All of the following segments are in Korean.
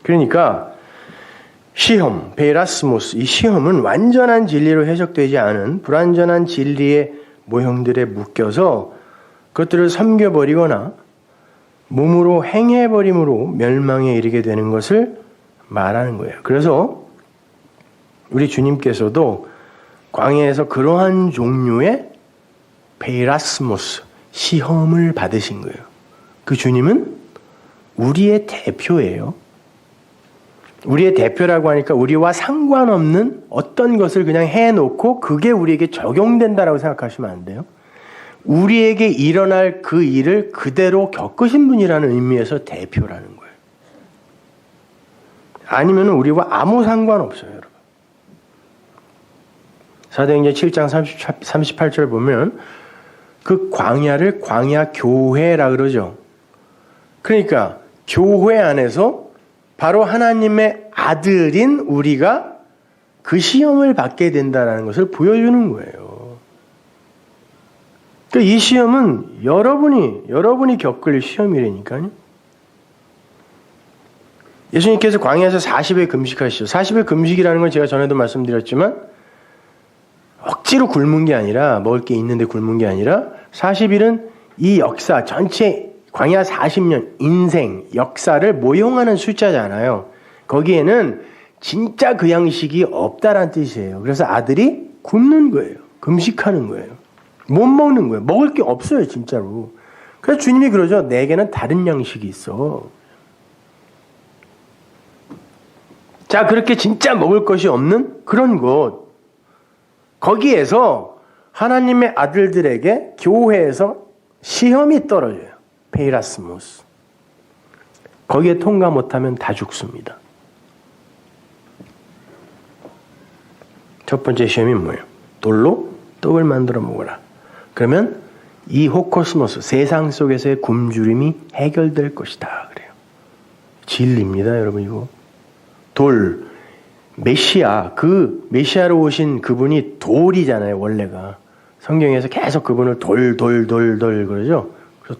그러니까 시험, 베이라스모스, 이 시험은 완전한 진리로 해석되지 않은 불완전한 진리의 모형들에 묶여서 그것들을 섬겨버리거나 몸으로 행해버림으로 멸망에 이르게 되는 것을 말하는 거예요. 그래서 우리 주님께서도 광야에서 그러한 종류의 베이라스모스, 시험을 받으신 거예요. 그 주님은 우리의 대표예요. 우리의 대표라고 하니까 우리와 상관없는 어떤 것을 그냥 해놓고 그게 우리에게 적용된다라고 생각하시면 안 돼요. 우리에게 일어날 그 일을 그대로 겪으신 분이라는 의미에서 대표라는 거예요. 아니면 우리와 아무 상관없어요, 여러분. 사도행전 7장 38절 보면 그 광야를 광야 교회라 그러죠. 그러니까 교회 안에서 바로 하나님의 아들인 우리가 그 시험을 받게 된다는 것을 보여주는 거예요. 그러니까 이 시험은 여러분이 겪을 시험이라니까요. 예수님께서 광야에서 40일 금식하시죠. 40일 금식이라는 건 제가 전에도 말씀드렸지만 억지로 굶은 게 아니라 먹을 게 있는데 굶은 게 아니라 40일은 이 역사 전체 광야 40년 인생 역사를 모형하는 숫자잖아요. 거기에는 진짜 그 양식이 없다란 뜻이에요. 그래서 아들이 굶는 거예요. 금식하는 거예요. 못 먹는 거예요. 먹을 게 없어요, 진짜로. 그래서 주님이 그러죠. 내게는 다른 양식이 있어. 자, 그렇게 진짜 먹을 것이 없는 그런 곳. 거기에서 하나님의 아들들에게 교회에서 시험이 떨어져요. 페이라스모스. 거기에 통과 못하면 다 죽습니다. 첫 번째 시험이 뭐예요? 돌로 떡을 만들어 먹어라. 그러면 이 호코스모스, 세상 속에서의 굶주림이 해결될 것이다. 그래요. 진리입니다, 여러분. 이거 돌, 메시아, 그 메시아로 오신 그분이 돌이잖아요, 원래가. 성경에서 계속 그분을 돌 그러죠. 그래서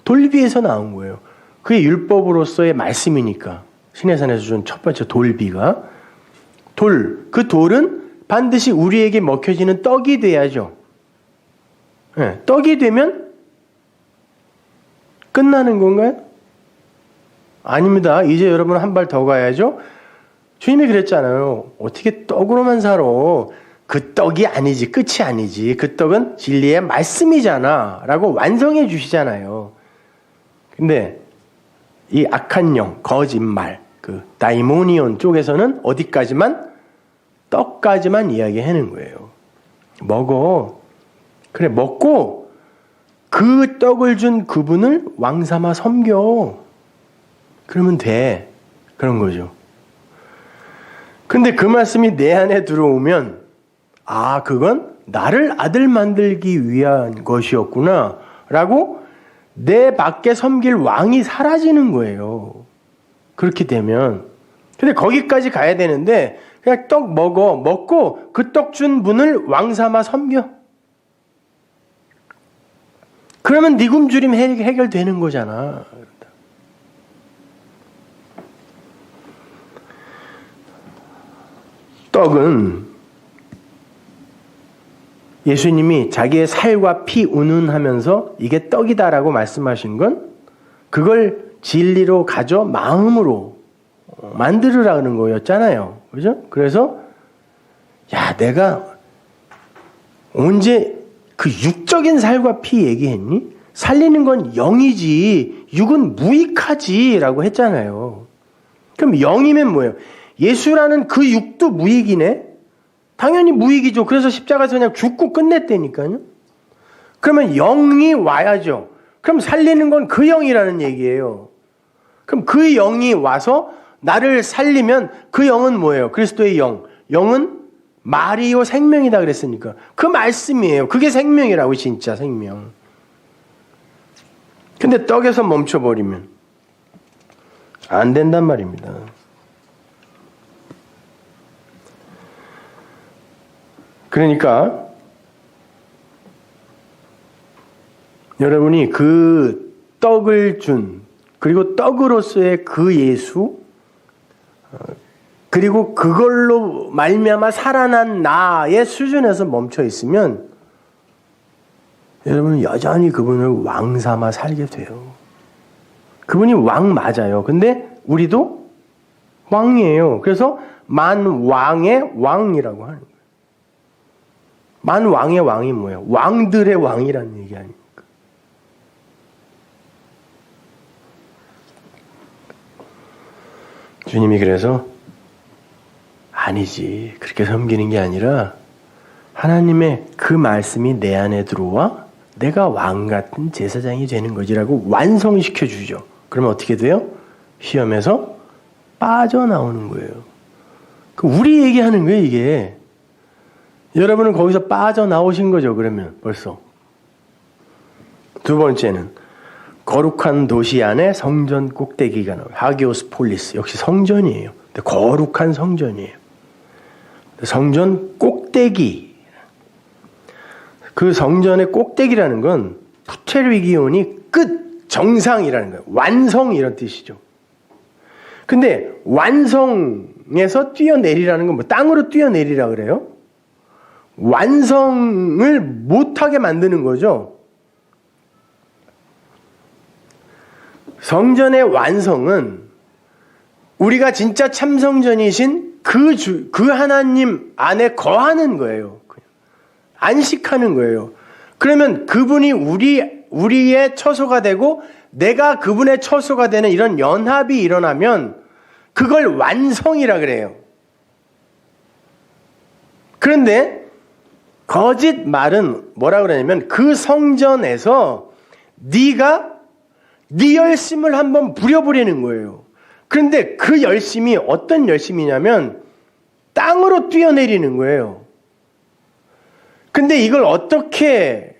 돌비에서 나온 거예요. 그게 율법으로서의 말씀이니까. 시내산에서 준 첫 번째 돌비가 그 돌은 반드시 우리에게 먹혀지는 떡이 돼야죠. 네, 떡이 되면 끝나는 건가요? 아닙니다. 이제 여러분 한 발 더 가야죠. 주님이 그랬잖아요. 어떻게 떡으로만 살아? 그 떡이 아니지, 끝이 아니지. 그 떡은 진리의 말씀이잖아. 라고 완성해 주시잖아요. 근데 이 악한 영, 거짓말, 그 다이모니온 쪽에서는 어디까지만? 떡까지만 이야기하는 거예요. 먹어. 그래, 먹고 그 떡을 준 그분을 왕삼아 섬겨. 그러면 돼. 그런 거죠. 근데 그 말씀이 내 안에 들어오면 아, 그건 나를 아들 만들기 위한 것이었구나 라고 내 밖에 섬길 왕이 사라지는 거예요. 그렇게 되면. 근데 거기까지 가야 되는데 그냥 떡 먹고 그 떡 준 분을 왕 삼아 섬겨. 그러면 네 굶주림 해결되는 거잖아. 떡은 예수님이 자기의 살과 피 운운하면서 이게 떡이다라고 말씀하신 건 그걸 진리로 가져 마음으로 만들으라는 거였잖아요. 그죠? 그래서 야, 내가 언제 그 육적인 살과 피 얘기했니? 살리는 건 영이지 육은 무익하지라고 했잖아요. 그럼 영이면 뭐예요? 예수라는 그 육도 무익이네? 당연히 무익이죠. 그래서 십자가에서 그냥 죽고 끝냈다니까요. 그러면 영이 와야죠. 그럼 살리는 건 그 영이라는 얘기예요. 그럼 그 영이 와서 나를 살리면 그 영은 뭐예요? 그리스도의 영. 영은 말이요 생명이다 그랬으니까. 그 말씀이에요. 그게 생명이라고 진짜 생명. 근데 떡에서 멈춰버리면 안 된단 말입니다. 그러니까 여러분이 그 떡을 준 그리고 떡으로서의 그 예수, 그리고 그걸로 말미암아 살아난 나의 수준에서 멈춰 있으면 여러분은 여전히 그분을 왕 삼아 살게 돼요. 그분이 왕 맞아요. 근데 우리도 왕이에요. 그래서 만왕의 왕이라고 하는 거예요. 만왕의 왕이 뭐예요? 왕들의 왕이라는 얘기 아닙니까? 주님이 그래서 아니지, 그렇게 섬기는 게 아니라 하나님의 그 말씀이 내 안에 들어와 내가 왕 같은 제사장이 되는 거지라고 완성시켜 주죠. 그러면 어떻게 돼요? 시험에서 빠져나오는 거예요. 우리 얘기하는 거예요, 이게. 여러분은 거기서 빠져나오신 거죠, 그러면 벌써. 두 번째는 거룩한 도시 안에 성전 꼭대기가 나와요. 하기오스 폴리스, 역시 성전이에요. 근데 거룩한 성전이에요. 성전 꼭대기. 그 성전의 꼭대기라는 건 푸체르기온이 끝, 정상이라는 거예요. 완성 이런 뜻이죠. 근데 완성에서 뛰어내리라는 건 뭐 땅으로 뛰어내리라 그래요? 완성을 못하게 만드는 거죠. 성전의 완성은 우리가 진짜 참성전이신 그 하나님 안에 거하는 거예요. 안식하는 거예요. 그러면 그분이 우리의 처소가 되고 내가 그분의 처소가 되는 이런 연합이 일어나면 그걸 완성이라 그래요. 그런데 거짓 말은 뭐라 그러냐면 그 성전에서 네가 네 열심을 한번 부려버리는 거예요. 그런데 그 열심이 어떤 열심이냐면 땅으로 뛰어내리는 거예요. 근데 이걸 어떻게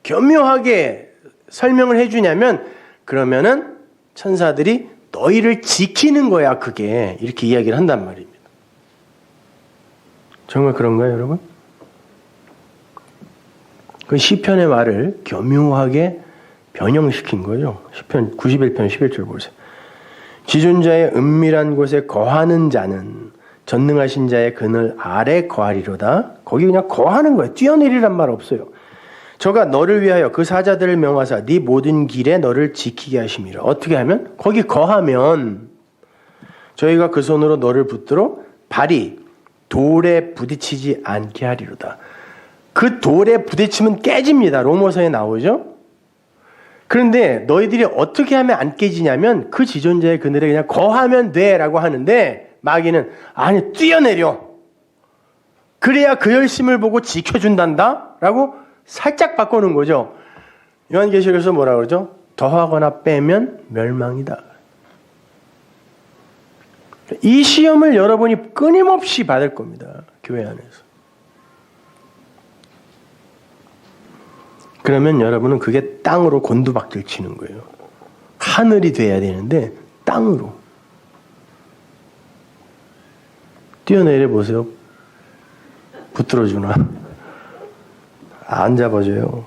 교묘하게 설명을 해주냐면 그러면은 천사들이 너희를 지키는 거야, 그게. 이렇게 이야기를 한단 말입니다. 정말 그런가요, 여러분? 그 시편의 말을 교묘하게 변형시킨 거죠. 시편 91편 11절 보세요. 지존자의 은밀한 곳에 거하는 자는 전능하신 자의 그늘 아래 거하리로다. 거기 그냥 거하는 거예요. 뛰어내리란 말 없어요. 저가 너를 위하여 그 사자들을 명하사 네 모든 길에 너를 지키게 하심이라. 어떻게 하면? 거기 거하면 저희가 그 손으로 너를 붙들어 발이 돌에 부딪히지 않게 하리로다. 그 돌에 부딪히면 깨집니다. 로마서에 나오죠. 그런데 너희들이 어떻게 하면 안 깨지냐면 그 지존자의 그늘에 그냥 거하면 돼라고 하는데 마귀는 아니 뛰어내려. 그래야 그 열심을 보고 지켜준단다 라고 살짝 바꾸는 거죠. 요한계시록에서 뭐라 그러죠? 더하거나 빼면 멸망이다. 이 시험을 여러분이 끊임없이 받을 겁니다. 교회 안에서. 그러면 여러분은 그게 땅으로 곤두박질 치는 거예요. 하늘이 돼야 되는데 땅으로. 뛰어내려 보세요. 붙들어주나? 안 잡아줘요.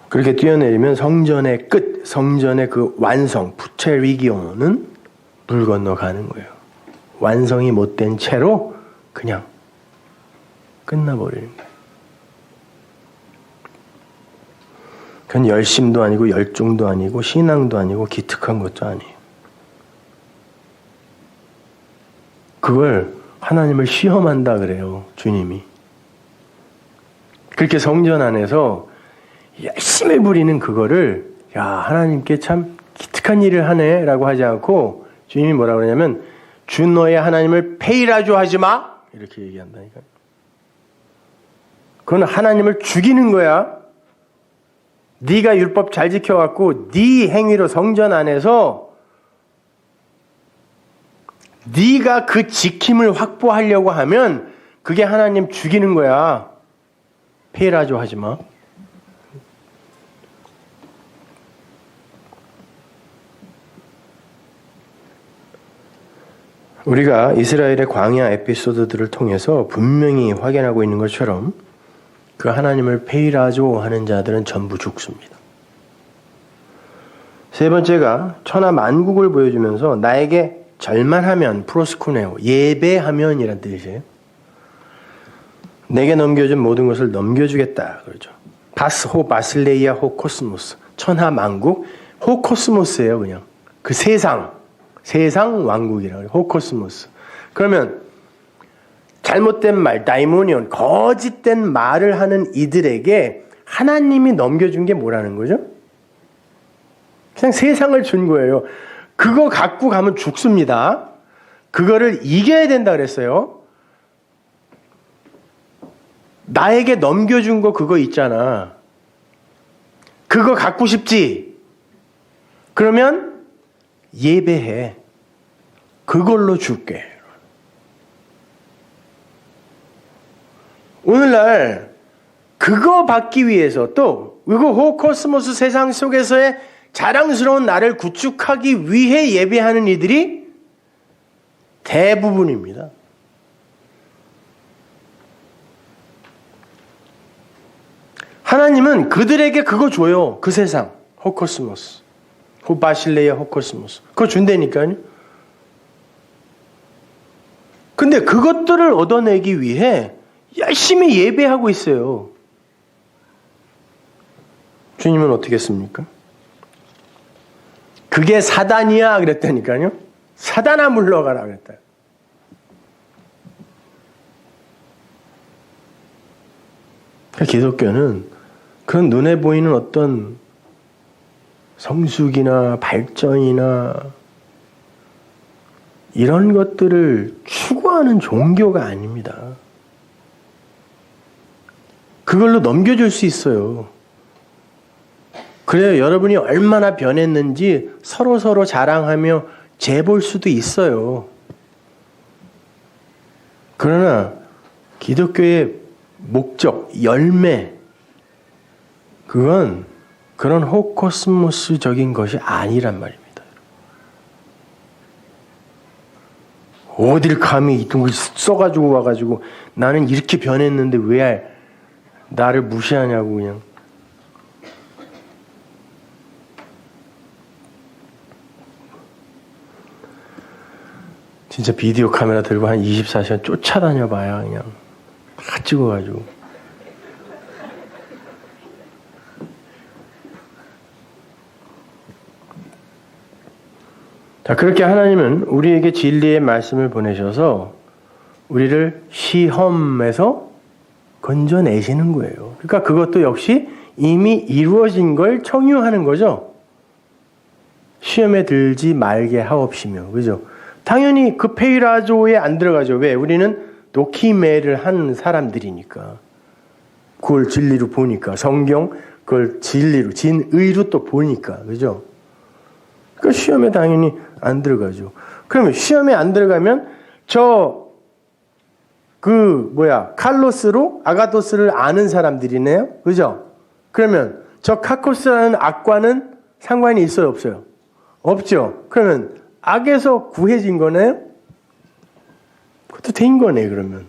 그렇게 뛰어내리면 성전의 끝, 성전의 그 완성, 푸체리기온은 물 건너가는 거예요. 완성이 못된 채로 그냥 끝나버리는 거예요. 그건 열심도 아니고 열중도 아니고 신앙도 아니고 기특한 것도 아니에요. 그걸 하나님을 시험한다 그래요. 주님이. 그렇게 성전 안에서 열심히 부리는 그거를 야 하나님께 참 기특한 일을 하네 라고 하지 않고 주님이 뭐라 그러냐면 주 너의 하나님을 페이라조 하지 마 이렇게 얘기한다니까요. 그건 하나님을 죽이는 거야. 네가 율법 잘 지켜갖고 네 행위로 성전 안에서 네가 그 지킴을 확보하려고 하면 그게 하나님 죽이는 거야. 페이라조 하지 마. 우리가 이스라엘의 광야 에피소드들을 통해서 분명히 확인하고 있는 것처럼 그 하나님을 페이라조 하는 자들은 전부 죽습니다. 세 번째가 천하만국을 보여주면서 나에게 절만하면 프로스쿠네오, 예배하면이란 뜻이에요. 내게 넘겨준 모든 것을 넘겨주겠다 그러죠. 바스 호 바실레이아 호 코스모스, 천하만국 호 코스모스예요. 그냥 그 세상 왕국이라고 해요. 호 코스모스. 그러면 잘못된 말, 다이모니온, 거짓된 말을 하는 이들에게 하나님이 넘겨준 게 뭐라는 거죠? 그냥 세상을 준 거예요. 그거 갖고 가면 죽습니다. 그거를 이겨야 된다 그랬어요. 나에게 넘겨준 거 그거 있잖아. 그거 갖고 싶지? 그러면 예배해. 그걸로 줄게. 오늘날 그거 받기 위해서 또 이거 호코스모스 세상 속에서의 자랑스러운 나를 구축하기 위해 예배하는 이들이 대부분입니다. 하나님은 그들에게 그거 줘요. 그 세상 호코스모스, 호바실레이아 호코스모스 그거 준다니까요. 근데 그것들을 얻어내기 위해 열심히 예배하고 있어요. 주님은 어떻게 했습니까? 그게 사단이야 그랬다니까요. 사단아 물러가라 그랬다. 기독교는 그런 눈에 보이는 어떤 성숙이나 발전이나 이런 것들을 추구하는 종교가 아닙니다. 그걸로 넘겨줄 수 있어요. 그래요. 여러분이 얼마나 변했는지 서로 자랑하며 재볼 수도 있어요. 그러나 기독교의 목적, 열매, 그건 그런 호코스모스적인 것이 아니란 말입니다. 어딜 감히 이 둥글 써가지고 와가지고 나는 이렇게 변했는데 왜 나를 무시하냐고 그냥. 진짜 비디오 카메라 들고 한 24시간 쫓아다녀 봐야 그냥 다 찍어가지고. 자, 그렇게 하나님은 우리에게 진리의 말씀을 보내셔서 우리를 시험에서 건져내시는 거예요. 그러니까 그것도 역시 이미 이루어진 걸 청유하는 거죠. 시험에 들지 말게 하옵시며. 그죠? 당연히 그 페이라조에 안 들어가죠. 왜? 우리는 노키메를 한 사람들이니까. 그걸 진리로 보니까. 성경 그걸 진리로, 진의로 또 보니까. 그죠? 그 시험에 당연히 안 들어가죠. 그러면 시험에 안 들어가면 칼로스로 아가토스를 아는 사람들이네요. 그죠? 그러면 저 카코스라는 악과는 상관이 있어요, 없어요? 없죠. 그러면 악에서 구해진 거네요? 그것도 된 거네, 그러면.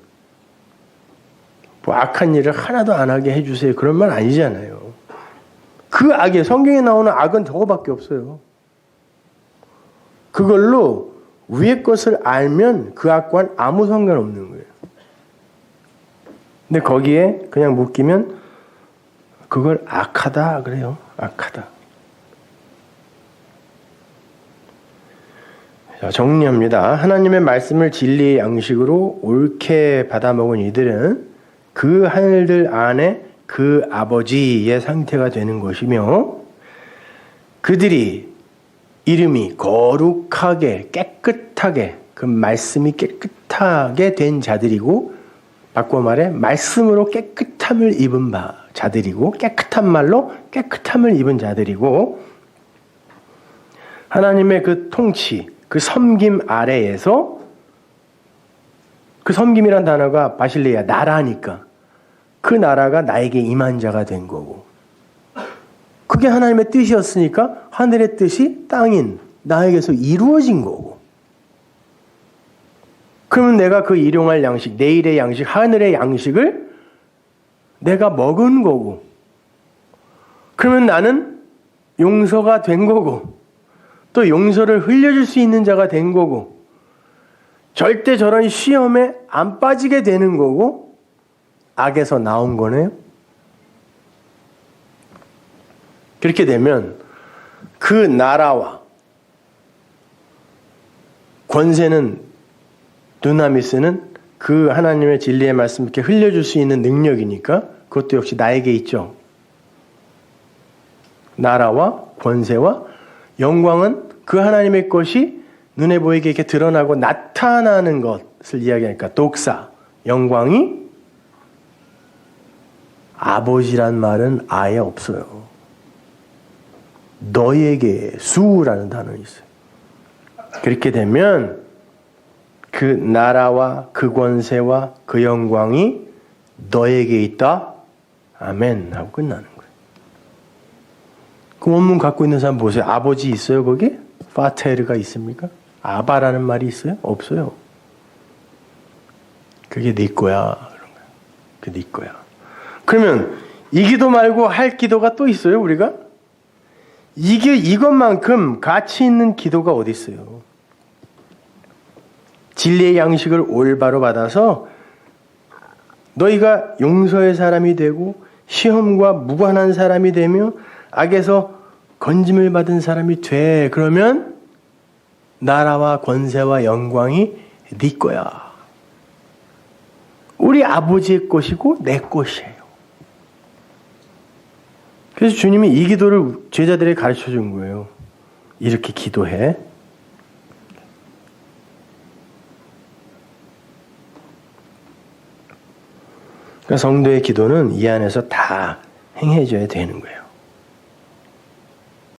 뭐 악한 일을 하나도 안 하게 해주세요. 그런 말 아니잖아요. 그 악에, 성경에 나오는 악은 저거밖에 없어요. 그걸로 위의 것을 알면 그 악과는 아무 상관없는 거예요. 근데 거기에 그냥 묶이면 그걸 악하다 그래요. 악하다. 자, 정리합니다. 하나님의 말씀을 진리의 양식으로 옳게 받아먹은 이들은 그 하늘들 안에 그 아버지의 상태가 되는 것이며 그들이 이름이 거룩하게 깨끗하게 그 말씀이 깨끗하게 된 자들이고 바꿔 말해 말씀으로 깨끗함을 입은 자들이고 깨끗한 말로 깨끗함을 입은 자들이고 하나님의 그 통치 그 섬김 아래에서 그 섬김이란 단어가 바실레야 나라니까 그 나라가 나에게 임한 자가 된 거고 그게 하나님의 뜻이었으니까 하늘의 뜻이 땅인 나에게서 이루어진 거고 그러면 내가 그 일용할 양식, 내일의 양식, 하늘의 양식을 내가 먹은 거고 그러면 나는 용서가 된 거고 또 용서를 흘려줄 수 있는 자가 된 거고 절대 저런 시험에 안 빠지게 되는 거고 악에서 나온 거네요. 그렇게 되면 그 나라와 권세는 두나미스는 그 하나님의 진리의 말씀을 이렇게 흘려줄 수 있는 능력이니까 그것도 역시 나에게 있죠. 나라와 권세와 영광은 그 하나님의 것이 눈에 보이게 이렇게 드러나고 나타나는 것을 이야기하니까 독사, 영광이 아버지란 말은 아예 없어요. 너에게 수라는 단어가 있어요. 그렇게 되면 그 나라와 그 권세와 그 영광이 너에게 있다. 아멘 하고 끝나는 거예요. 그 원문 갖고 있는 사람 보세요. 아버지 있어요 거기? 파테르가 있습니까? 아바라는 말이 있어요? 없어요. 그게 네 거야. 그게 네 거야. 그러면 이 기도 말고 할 기도가 또 있어요 우리가? 이것만큼 가치 있는 기도가 어디 있어요? 진리의 양식을 올바로 받아서 너희가 용서의 사람이 되고 시험과 무관한 사람이 되며 악에서 건짐을 받은 사람이 돼. 그러면 나라와 권세와 영광이 네 거야. 우리 아버지의 것이고 내 것이에요. 그래서 주님이 이 기도를 제자들에게 가르쳐 준 거예요. 이렇게 기도해. 그러니까 성도의 기도는 이 안에서 다 행해져야 되는 거예요.